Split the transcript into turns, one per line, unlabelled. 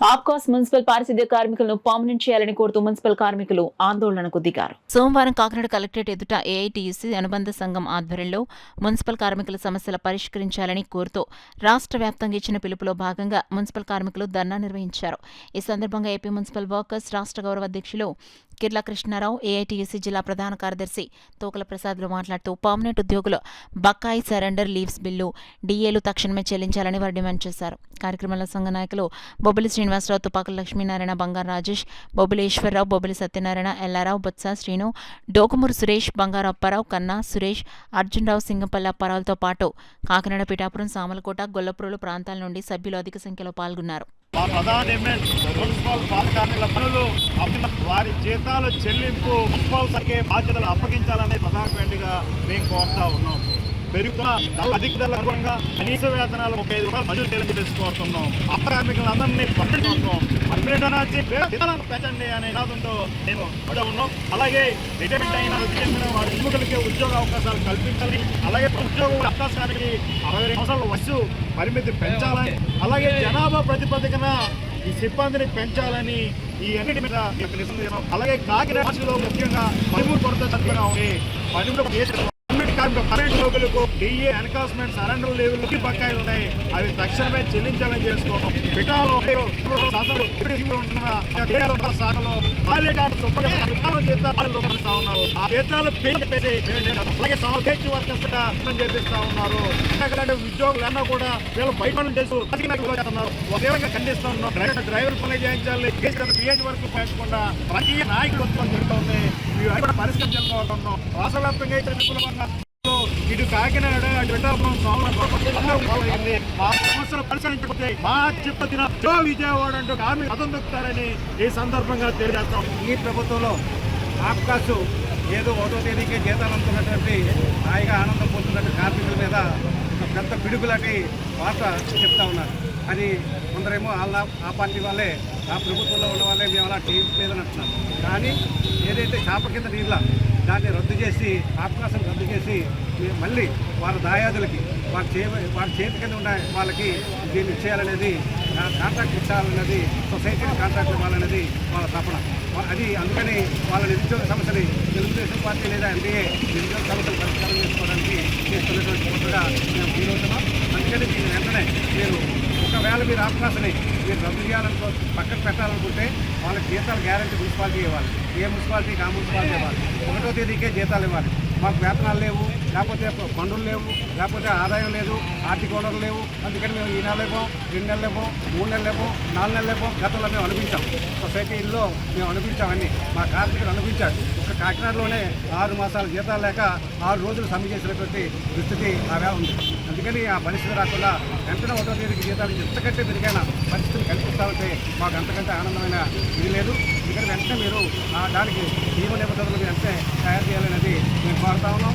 APCOS municipal పారిశుద్ధ్య కార్మికులను permanent చేయాలని కోరుతూ మున్సిపల్ కార్మికులు ఆందోళనకు దిగారు. సోమవారం కాకినాడ కలెక్టరేట్ ఎదుట ఏఐటీయూసీ అనుబంధ సంఘం ఆధ్వర్యంలో మున్సిపల్ కార్మికుల సమస్యలు పరిష్కరించాలని కోరుతూ రాష్ట్ర వ్యాప్తంగా ఇచ్చిన పిలుపులో భాగంగా మున్సిపల్ కార్మికులు ధర్నా నిర్వహించారు. ఈ సందర్భంగా ఏపీ మున్సిపల్ వర్కర్స్ రాష్ట్ర గౌరవ అధ్యక్షులు కిర్ల కృష్ణారావు, ఏఐటీయూసీ జిల్లా ప్రధాన కార్యదర్శి తోకల ప్రసాద్లు మాట్లాడుతూ పర్మనెంట్ ఉద్యోగుల బకాయి సరెండర్ లీవ్స్ బిల్లు, డీఏలు తక్షణమే చెల్లించాలని వారు డిమాండ్ చేశారు. కార్యక్రమంలో సంఘ నాయకులు బొబ్బిలి శ్రీనివాసరావు, తుపాకుల లక్ష్మీనారాయణ, బంగారు రాజేష్, బొబ్బిలి ఈశ్వరరావు, బొబ్బిలి సత్యనారాయణ, ఎల్లారావు, బొత్స శ్రీను, డోకుమూరు సురేష్, బంగారు అప్పారావు, కన్నా సురేష్, అర్జునరావు, సింగంపల్లి అప్పారావులతో పాటు కాకినాడ, పిఠాపురం, సామలకోట, గొల్లప్రోలు ప్రాంతాల నుండి సభ్యులు అధిక సంఖ్యలో పాల్గొన్నారు.
మా ప్రధాన డిమాండ్ మున్సిపల్ కార్మికుల పనులు వారి జీతాలు చెల్లింపు మున్సిపల్ శాఖ బాధ్యతలు అప్పగించాలనే ప్రధాన డిమాండ్గా మేము కోరుతా ఉన్నాం. పెరుగుతున్న అధిక ధరల అనుగుణంగా కనీస వేతనాలు 35 రూపాయలు మంజూరు చేయాలని తెలుసుకోతున్నాం. అప్ప కార్మికులందరినీ పెంచండి అనే నినాదంతో మేము ఉన్నాం. అలాగే రిటైర్మెంట్ అయిన వారి ఎన్నికలకి ఉద్యోగ అవకాశాలు కల్పించాలని, అలాగే ఉద్యోగ అవకాశానికి 60 సంవత్సరాల వయసు పరిమితి పెంచాలని, అలాగే జనాభా ప్రాతిపదికన ఈ సిబ్బందిని పెంచాలని ఈ అన్నిటి మీద అలాగే కాకినాడలో ముఖ్యంగా 13 కొరత చక్కగా ఉంది. 13 current లోకులకు DA encashment surrender level బకాయిలు ఉన్నాయి. అవి తక్షణమే చెల్లించాలని చేసుకోవడం. పిఠాలో శాఖలో ఉన్నారు. ఆ వేతనాలు చేపిస్తా ఉన్నారు. ఉద్యోగులన్నా కూడా వీళ్ళు బయట చేస్తున్నారు. ఒకే ఖండిస్తా ఉన్నాం. డ్రైవర్ పని చేయించాలి, పిహెచ్ వరకు పెంచకుండా రాజకీయ నాయకులు వస్తున్న జరుగుతుంది. ఇవి పరిష్కరించాలనుకుంటున్నాం. రాష్ట్ర వ్యాప్తంగా ఇటు కాకినాడ, పిఠాపురం, సామలకోట మా సమస్యలు పరిశీలించకపోతే మా చెప్పిన విజయవాడ అంటూ కార్మికులు మతం దొక్కుతారని ఈ సందర్భంగా తెలియజేస్తాం.
ఈ ప్రభుత్వంలో ఆప్కాసు ఏదో 1వ తేదీకే జీతాలు అందుతున్నటువంటి హాయిగా ఆనందం పొందుతున్నట్టు కార్మికుల మీద ఒక పెద్ద పిడుగులాంటి వార్త చెప్తా ఉన్నారు. అది కొందరేమో ఆ పార్టీ వాళ్ళే, ఆ ప్రభుత్వంలో ఉన్న వాళ్ళే మేము అలా టీవీ లేదని అంటున్నాం. కానీ ఏదైతే చేప కింద నీళ్ళ దాన్ని రద్దు చేసి, ఆప్కాసం రద్దు చేసి మళ్ళీ వారి దాయాదులకి వారి చేతి కింద ఉన్న వాళ్ళకి దీన్ని ఇచ్చేయాలనేది, కాంట్రాక్ట్ ఇచ్చాలనేది, సొసైటీని కాంట్రాక్ట్ ఇవ్వాలనేది వాళ్ళ తపన. అది అందుకని వాళ్ళ నిరుద్యోగ సమస్యని తెలుగుదేశం పార్టీ లేదా ఎన్డీఏ నిరుద్యోగ సమస్యలు పరిష్కారం చేసుకోవడానికి చేస్తున్నటువంటి కొత్తగా మేము ఫీల్ అవుతున్నాం. అందుకని దీని వెంటనే ఒకవేళ మీరు ఆప్కాసని మీరు రద్దు చేయాలనుకో పక్కన పెట్టాలనుకుంటే వాళ్ళకి జీతాలు గ్యారెంటీ మున్సిపాలిటీ ఇవ్వాలి. ఏ మున్సిపాలిటీకి ఆ మున్సిపాలిటీ ఇవ్వాలి. 1వ తేదీకే జీతాలు ఇవ్వాలి. మాకు వేతనాలు లేవు, లేకపోతే పన్నులు లేవు, లేకపోతే ఆదాయం లేదు, ఆర్థిక వనరులు లేవు. అందుకని మేము ఈ నెల లేమో, 2 నెలలు లేమో, 3 నెలలు లేమో, 4 నెలలు లేమో గతంలో మేము అనిపించాం. సొసైటీల్లో మేము అనిపించామని మా కార్మికులు అనిపించారు. ఒక కాకినాడలోనే 6 మాసాల జీతాలు లేక 6 రోజులు సమ్మె చేసినటువంటి దుస్థితి ఆవేళ ఉంది. అందుకని ఆ పరిస్థితి రాకుండా వెంటనే 1వ తేదీకి జీతాలు ఎంతకంటే మెరుగైన పరిస్థితిని కల్పిస్తామంటే మాకు అంతకంటే ఆనందమైన ఇది లేదు. అందుకని వెంటనే మీరు దానికి నియమ నిబంధనలు వెంటనే తయారు చేయాలనేది మేము కోరుతా ఉన్నాం.